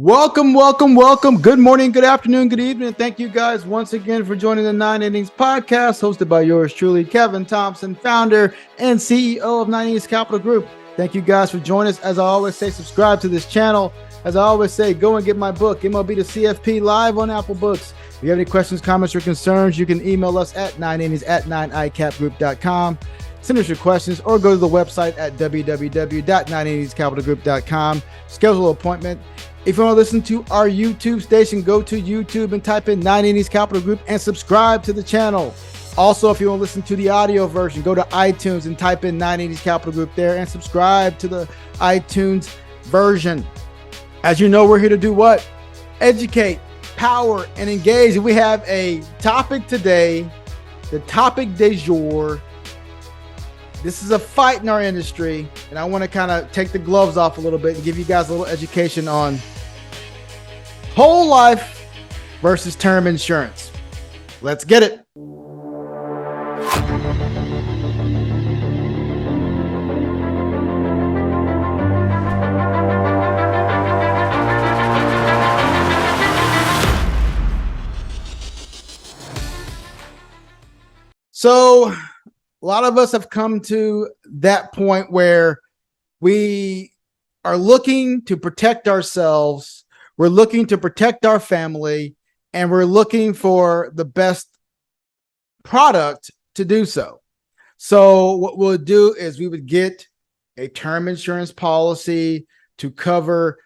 Welcome, welcome, welcome. Good morning, good afternoon, good evening. And thank you guys once again for joining the Nine Innings podcast, hosted by yours truly, Kevin Thompson, founder and CEO of Nine Innings Capital Group. Thank you guys for joining us. As I always say, subscribe to this channel. As I always say, go and get my book, MLB to CFP, live on Apple Books. If you have any questions, comments, or concerns, you can email us at 9innings@9icapgroup.com. Send us your questions or go to the website at www.9inningscapitalgroup.com. Schedule an appointment. If you want to listen to our YouTube station, go to YouTube and type in 9 Innings Capital Group and subscribe to the channel. Also, if you want to listen to the audio version, go to iTunes and type in 9 Innings Capital Group there and subscribe to the iTunes version. As you know, we're here to do what? Educate, power, and engage. We have a topic today, the topic du jour. This is a fight in our industry, and I want to kind of take the gloves off a little bit and give you guys a little education on whole life versus term insurance. Let's get it. So a lot of us have come to that point where we are looking to protect ourselves, we're looking to protect our family, and we're looking for the best product to do so. So what we'll do is we would get a term insurance policy to cover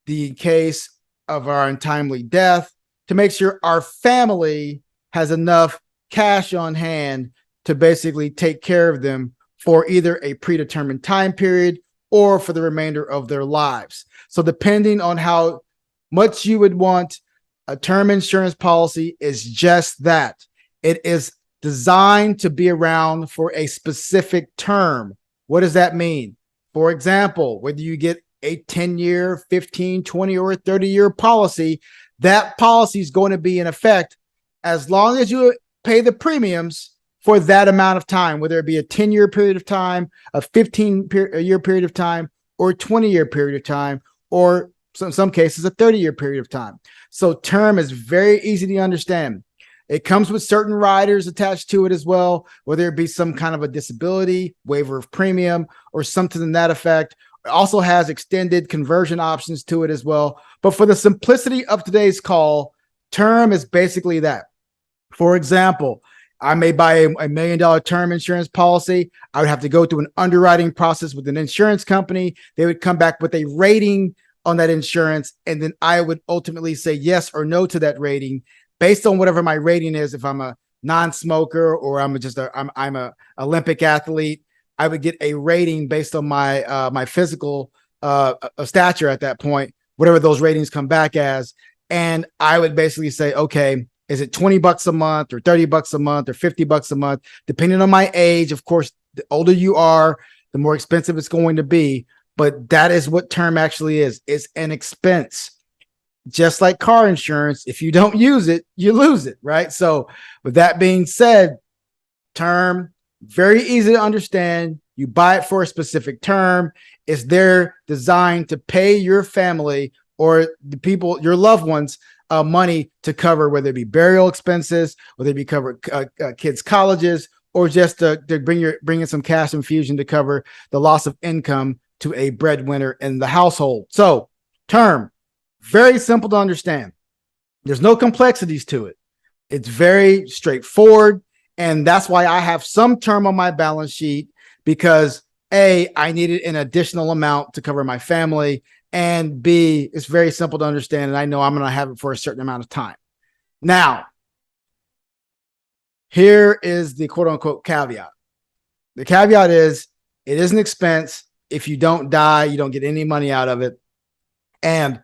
the case of our untimely death, to make sure our family has enough cash on hand to basically take care of them for either a predetermined time period or for the remainder of their lives. So depending on how much you would want, a term insurance policy is just that. It is designed to be around for a specific term. What does that mean? For example, whether you get a 10-year, 15, 20, or a 30-year policy, that policy is going to be in effect as long as you pay the premiums for that amount of time, whether it be a 10-year period of time, a 15-year period of time, or a 20-year period of time, or in some cases, a 30-year period of time. So term is very easy to understand. It comes with certain riders attached to it as well, whether it be some kind of a disability, waiver of premium, or something in that effect. It also has extended conversion options to it as well. But for the simplicity of today's call, term is basically that. For example, I may buy a $1 million term insurance policy. I would have to go through an underwriting process with an insurance company. They would come back with a rating on that insurance, and then I would ultimately say yes or no to that rating based on whatever my rating is. If I'm a non-smoker or I'm a Olympic athlete, I would get a rating based on my physical stature at that point, whatever those ratings come back as, and I would basically say, okay, is it $20 a month or $30 a month or $50 a month? Depending on my age, of course, the older you are, the more expensive it's going to be. But that is what term actually is. It's an expense. Just like car insurance, if you don't use it, you lose it, right? So with that being said, term, very easy to understand. You buy it for a specific term. It's there designed to pay your family or the people, your loved ones, money to cover, whether it be burial expenses, whether it be cover kids' colleges, or just to bring in some cash infusion to cover the loss of income to a breadwinner in the household. So term, very simple to understand. There's no complexities to it. It's very straightforward. And that's why I have some term on my balance sheet, because A, I needed an additional amount to cover my family, and B, it's very simple to understand, and I know I'm going to have it for a certain amount of time. Now, here is the quote-unquote caveat. The caveat is it is an expense. If you don't die, you don't get any money out of it. And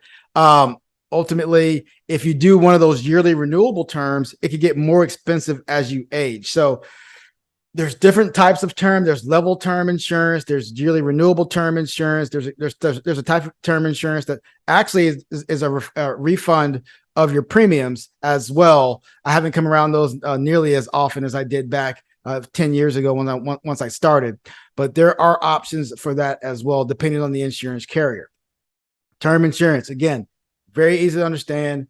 ultimately, if you do one of those yearly renewable terms, it could get more expensive as you age. So there's different types of term. There's level term insurance. There's yearly renewable term insurance. There's a type of term insurance that actually is a refund of your premiums as well. I haven't come around those nearly as often as I did back 10 years ago once I started, but there are options for that as well, depending on the insurance carrier. Term insurance, again, very easy to understand.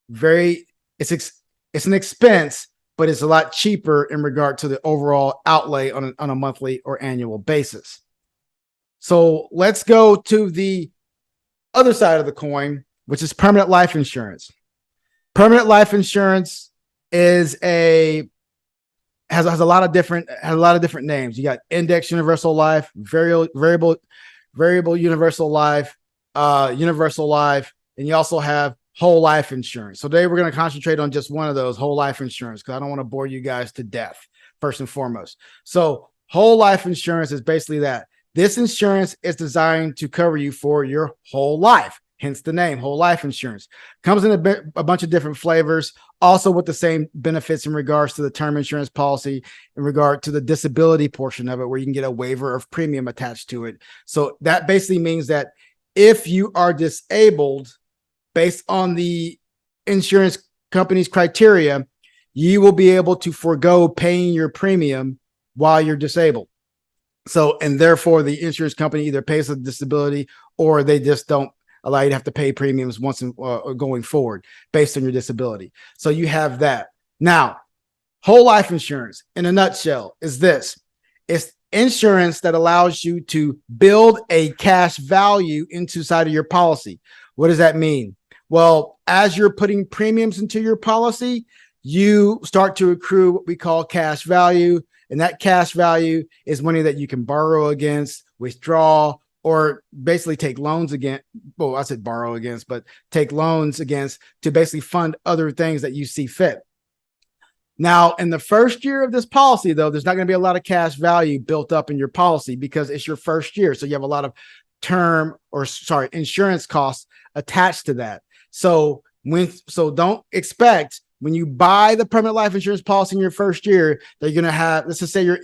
It's an expense, but it's a lot cheaper in regard to the overall outlay on a monthly or annual basis. So let's go to the other side of the coin, which is permanent life insurance. Permanent life insurance has a lot of different names. You got index universal life, variable universal life, universal life, and you also have whole life insurance. So today we're going to concentrate on just one of those, whole life insurance, because I don't want to bore you guys to death, first and foremost. So whole life insurance is basically that. This insurance is designed to cover you for your whole life, hence the name, whole life insurance. Comes in a bunch of different flavors, also with the same benefits in regards to the term insurance policy, in regard to the disability portion of it, where you can get a waiver of premium attached to it. So that basically means that if you are disabled, based on the insurance company's criteria, you will be able to forego paying your premium while you're disabled. So, and therefore the insurance company either pays the disability or they just don't allow you to have to pay premiums once going forward based on your disability. So you have that. Now, whole life insurance in a nutshell is this. It's insurance that allows you to build a cash value inside of your policy. What does that mean? Well, as you're putting premiums into your policy, you start to accrue what we call cash value. And that cash value is money that you can borrow against, withdraw, or basically take loans against. Well, I said borrow against, but take loans against to basically fund other things that you see fit. Now, in the first year of this policy, though, there's not going to be a lot of cash value built up in your policy because it's your first year. So you have a lot of insurance costs attached to that. So don't expect when you buy the permanent life insurance policy in your first year that you're going to have, let's just say your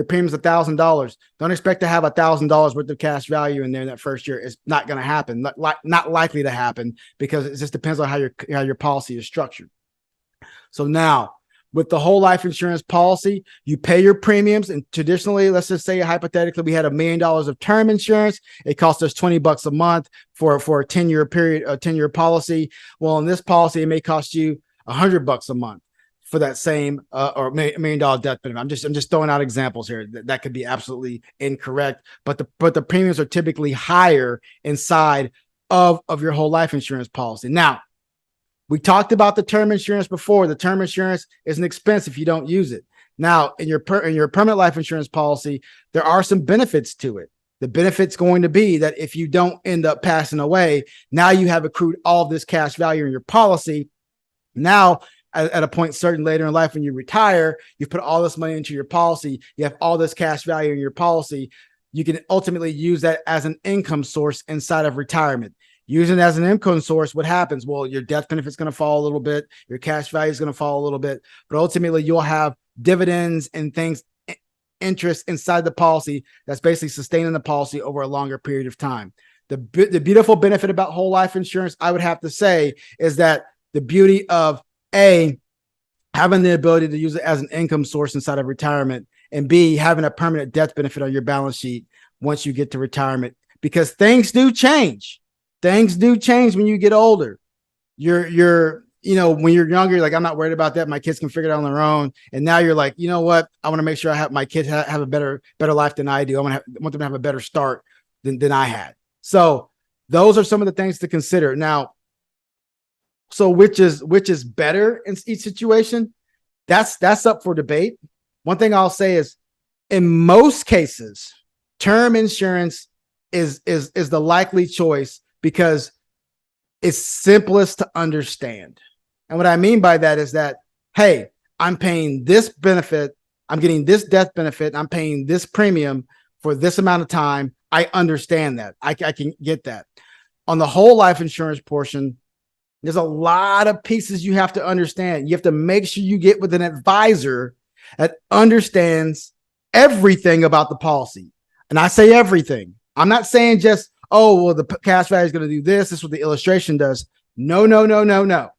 premium's $1,000. Don't expect to have $1,000 worth of cash value in there in that first year. It's not going to happen. Not likely to happen because it just depends on how your policy is structured. So now with the whole life insurance policy, you pay your premiums. And traditionally, let's just say hypothetically, we had $1 million of term insurance. It cost us $20 a month for a 10-year period, a 10-year policy. Well, in this policy, it may cost you $100 a month for that same or $1 million death benefit. I'm just throwing out examples here. That could be absolutely incorrect, but the premiums are typically higher inside of your whole life insurance policy. Now, we talked about the term insurance before. The term insurance is an expense if you don't use it. Now, in your permanent life insurance policy, there are some benefits to it. The benefit's going to be that if you don't end up passing away, now you have accrued all this cash value in your policy. Now, at a point certain later in life when you retire, you put all this money into your policy. You have all this cash value in your policy. You can ultimately use that as an income source inside of retirement. Using it as an income source, what happens? Well, your death benefit's going to fall a little bit. Your cash value is going to fall a little bit. But ultimately, you'll have dividends and things, interest inside the policy that's basically sustaining the policy over a longer period of time. The beautiful benefit about whole life insurance, I would have to say, is that the beauty of A, having the ability to use it as an income source inside of retirement, and B, having a permanent death benefit on your balance sheet once you get to retirement, because things do change. Things do change when you get older. When you're younger, you're like, I'm not worried about that. My kids can figure it out on their own. And now you're like, you know what? I want to make sure I have my kids have a better life than I do. I want them to have a better start than I had. So those are some of the things to consider. Now, so which is better in each situation? That's up for debate. One thing I'll say is, in most cases, term insurance is the likely choice, because it's simplest to understand. And what I mean by that is that, hey, I'm paying this benefit, I'm getting this death benefit, I'm paying this premium for this amount of time. I understand that. I can get that. On the whole life insurance portion, there's a lot of pieces you have to understand. You have to make sure you get with an advisor that understands everything about the policy. And I say everything. I'm not saying just, oh, well, the cash value is going to do this. This is what the illustration does. No.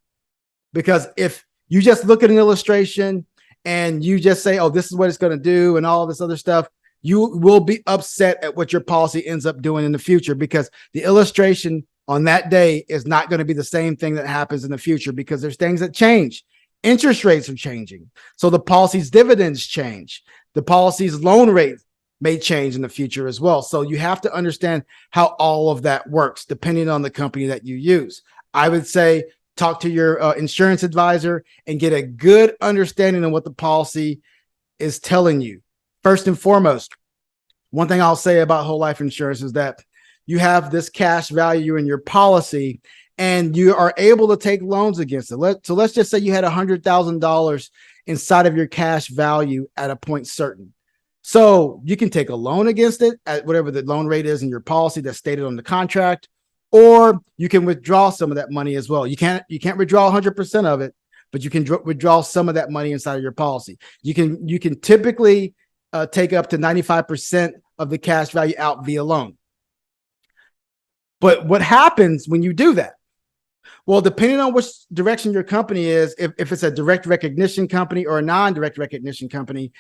Because if you just look at an illustration and you just say, oh, this is what it's going to do and all this other stuff, you will be upset at what your policy ends up doing in the future, because the illustration on that day is not going to be the same thing that happens in the future, because there's things that change. Interest rates are changing. So the policy's dividends change. The policy's loan rate may change in the future as well. So you have to understand how all of that works depending on the company that you use. I would say talk to your insurance advisor and get a good understanding of what the policy is telling you. First and foremost, one thing I'll say about whole life insurance is that you have this cash value in your policy and you are able to take loans against it. So let's just say you had $100,000 inside of your cash value at a point certain. So you can take a loan against it at whatever the loan rate is in your policy that's stated on the contract, or you can withdraw some of that money as well. You can't withdraw 100% of it, but you can withdraw some of that money inside of your policy. You can typically take up to 95% of the cash value out via loan. But what happens when you do that? Well, depending on which direction your company is, if it's a direct recognition company or a non-direct recognition company,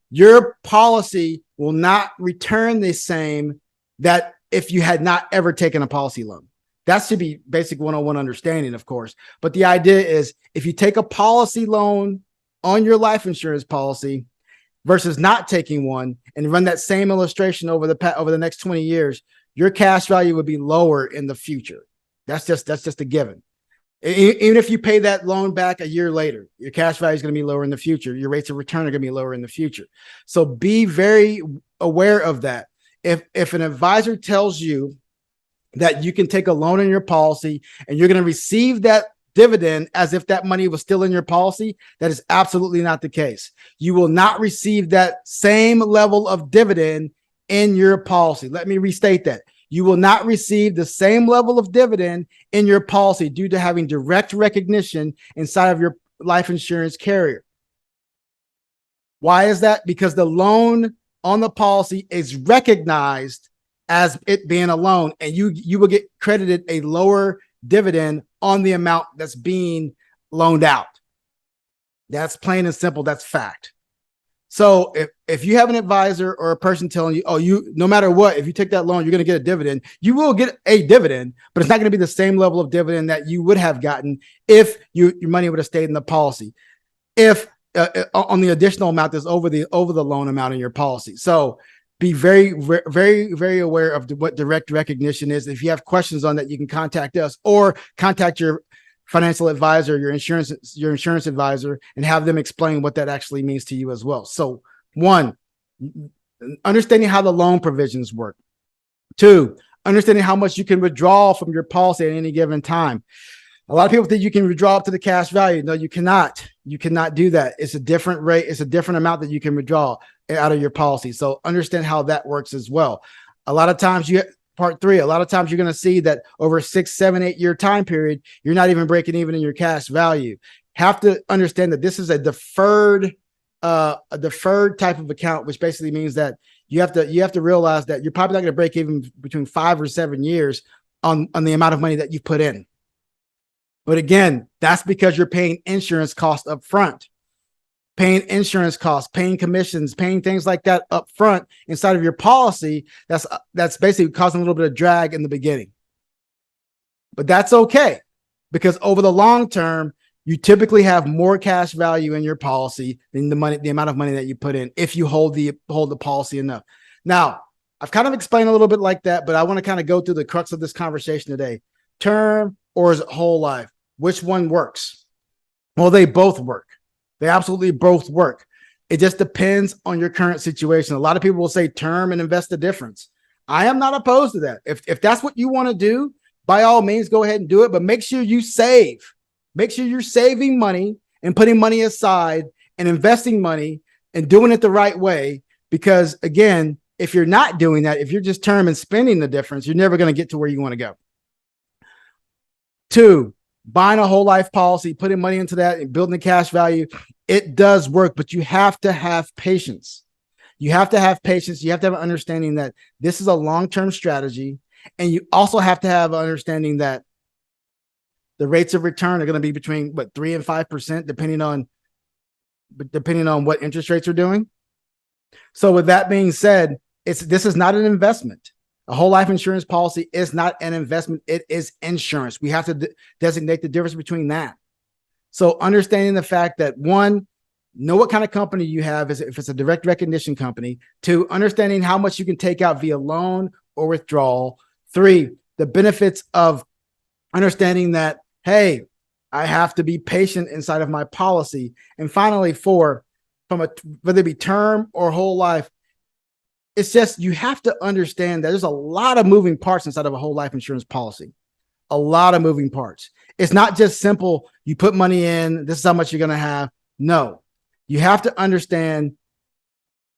your policy will not return the same that if you had not ever taken a policy loan. That should be basic 101 understanding, of course. But the idea is if you take a policy loan on your life insurance policy versus not taking one and run that same illustration over the next 20 years, your cash value would be lower in the future. That's just a given. Even if you pay that loan back a year later, your cash value is going to be lower in the future. Your rates of return are going to be lower in the future. So be very aware of that. If an advisor tells you that you can take a loan in your policy and you're going to receive that dividend as if that money was still in your policy, that is absolutely not the case. You will not receive that same level of dividend in your policy. Let me restate that. You will not receive the same level of dividend in your policy due to having direct recognition inside of your life insurance carrier. Why is that? Because the loan on the policy is recognized as it being a loan, and you will get credited a lower dividend on the amount that's being loaned out. That's plain and simple. That's fact. So if you have an advisor or a person telling you, no matter what, if you take that loan, you're going to get a dividend, you will get a dividend, but it's not going to be the same level of dividend that you would have gotten if your money would have stayed in the policy. If on the additional amount that's over the loan amount in your policy. So be very, very, very aware of what direct recognition is. If you have questions on that, you can contact us or contact your financial advisor, your insurance advisor, and have them explain what that actually means to you as well. So 1, understanding how the loan provisions work. 2, understanding how much you can withdraw from your policy at any given time. A lot of people think you can withdraw up to the cash value. No, you cannot. You cannot do that. It's a different rate. It's a different amount that you can withdraw out of your policy. So understand how that works as well. A lot of times part 3, a lot of times you're going to see that over a 6, 7, 8 year time period, you're not even breaking even in your cash value. Have to understand that this is a deferred type of account, which basically means that you have to realize that you're probably not going to break even between 5 or 7 years on the amount of money that you put in. But again, that's because you're paying insurance costs up front, paying insurance costs, paying commissions, paying things like that up front inside of your policy. That's basically causing a little bit of drag in the beginning. But that's okay, because over the long term, you typically have more cash value in your policy than the amount of money that you put in if you hold the policy enough. Now, I've kind of explained a little bit like that, but I want to kind of go through the crux of this conversation today. Term or is it whole life? Which one works? Well, they both work. They absolutely both work. It just depends on your current situation. A lot of people will say term and invest the difference. I am not opposed to that. If that's what you want to do, by all means, go ahead and do it, but make sure you save. Make sure you're saving money and putting money aside and investing money and doing it the right way. Because again, if you're not doing that, if you're just term and spending the difference, you're never going to get to where you want to go. 2, buying a whole life policy, putting money into that and building the cash value. It does work, but you have to have patience. You have to have patience. You have to have an understanding that this is a long-term strategy. And you also have to have an understanding that the rates of return are going to be between 3 and 5%, depending on what interest rates are doing. So with that being said, this is not an investment. A whole life insurance policy is not an investment. It is insurance. We have to designate the difference between that. So understanding the fact that, one, know what kind of company you have, if it's a direct recognition company. Two, understanding how much you can take out via loan or withdrawal. Three, the benefits of understanding that, hey, I have to be patient inside of my policy. And finally, four, whether it be term or whole life, it's just, you have to understand that there's a lot of moving parts inside of a whole life insurance policy. A lot of moving parts. It's not just simple, you put money in, this is how much you're going to have. No, you have to understand,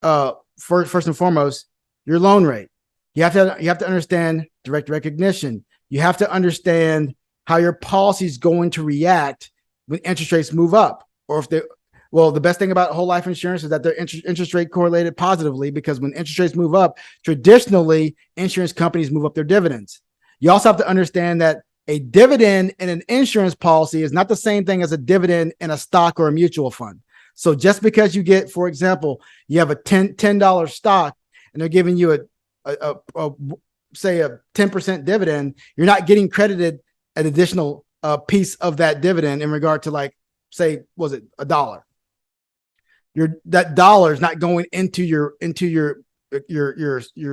first and foremost, your loan rate. You have to understand direct recognition. You have to understand how your policy is going to react when interest rates move up, or if they. Well, the best thing about whole life insurance is that they're interest rate correlated positively, because when interest rates move up, traditionally insurance companies move up their dividends. You also have to understand that a dividend in an insurance policy is not the same thing as a dividend in a stock or a mutual fund. So just because you get, for example, you have a $10 stock and they're giving you say a 10% dividend, you're not getting credited an additional piece of that dividend in regard to, like, say, was it $1? That dollar is not going into your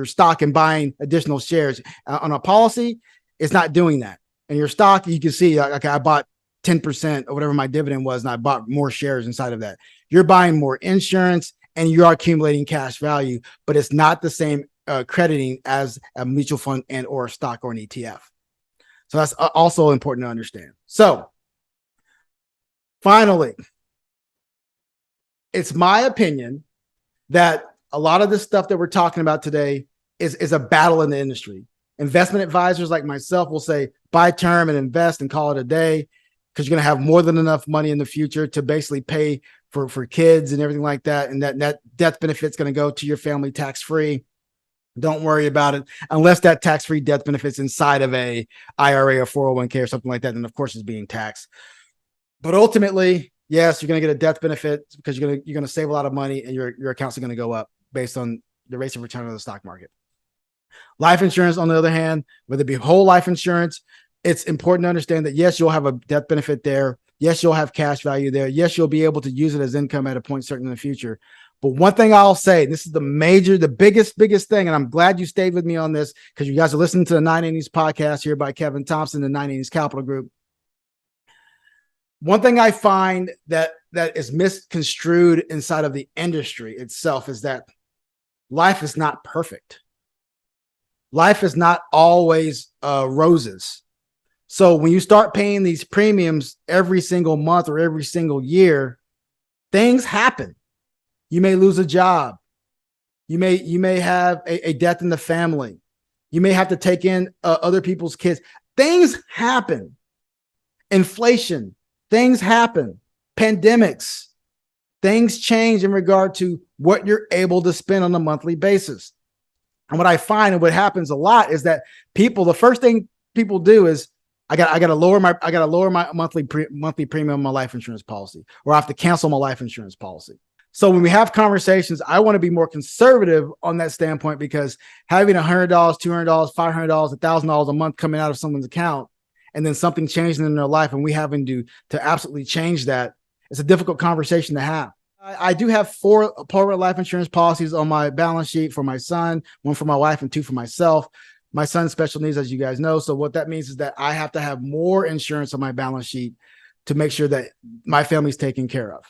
stock and buying additional shares. On a policy, it's not doing that. And your stock, you can see, okay, I bought 10% or whatever my dividend was, and I bought more shares inside of that. You're buying more insurance and you are accumulating cash value, but it's not the same crediting as a mutual fund and or a stock or an ETF. So that's also important to understand. So finally, it's my opinion that a lot of this stuff that we're talking about today is a battle in the industry. Investment advisors like myself will say, buy term and invest and call it a day, because you're going to have more than enough money in the future to basically pay for kids and everything like that. And that death benefit's going to go to your family tax-free. Don't worry about it unless that tax-free death benefit's inside of a IRA or 401k or something like that. Then of course it's being taxed. But ultimately, yes, you're going to get a death benefit because you're going to save a lot of money, and your accounts are going to go up based on the rates of return on the stock market. Life insurance, on the other hand, whether it be whole life insurance, it's important to understand that, yes, you'll have a death benefit there. Yes, you'll have cash value there. Yes, you'll be able to use it as income at a point certain in the future. But one thing I'll say, this is the biggest thing, and I'm glad you stayed with me on this, because you guys are listening to the 980s podcast here by Kevin Thompson, the 980s Capital Group. One thing I find that is misconstrued inside of the industry itself is that life is not perfect. Life is not always roses. So when you start paying these premiums every single month or every single year, things happen. You may lose a job. You may have a death in the family. You may have to take in other people's kids. Things happen. Inflation. Things happen. Pandemics. Things change in regard to what you're able to spend on a monthly basis. And what I find, and what happens a lot, is that the first thing people do is, I got to lower my monthly premium on my life insurance policy, or I have to cancel my life insurance policy. So when we have conversations, I want to be more conservative on that standpoint, because having $100, $200, $500, $1,000 a month coming out of someone's account, and then something changing in their life, and we having to absolutely change that, it's a difficult conversation to have. I do have 4 private life insurance policies on my balance sheet for my son, 1 for my wife and 2 for myself. My son's special needs, as you guys know. So what that means is that I have to have more insurance on my balance sheet to make sure that my family's taken care of.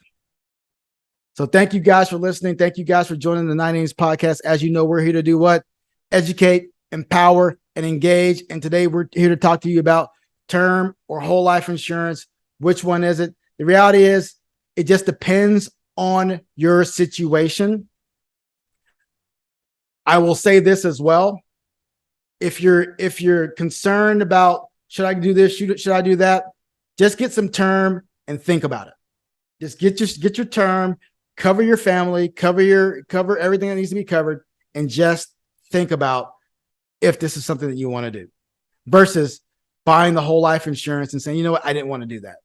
So thank you guys for listening. Thank you guys for joining the 980s podcast. As you know, we're here to do what? Educate, empower, and engage. And today we're here to talk to you about term or whole life insurance. Which one is it? The reality is, it just depends on your situation. I will say this as well. If you're concerned about, should I do this? Should I do that? Just get some term and think about it. Just get your term, cover your family, cover everything that needs to be covered, and just think about if this is something that you want to do, versus buying the whole life insurance and saying, you know what, I didn't want to do that.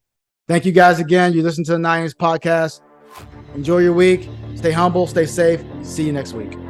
Thank you guys again. You listen to the 980s podcast. Enjoy your week. Stay humble, stay safe. See you next week.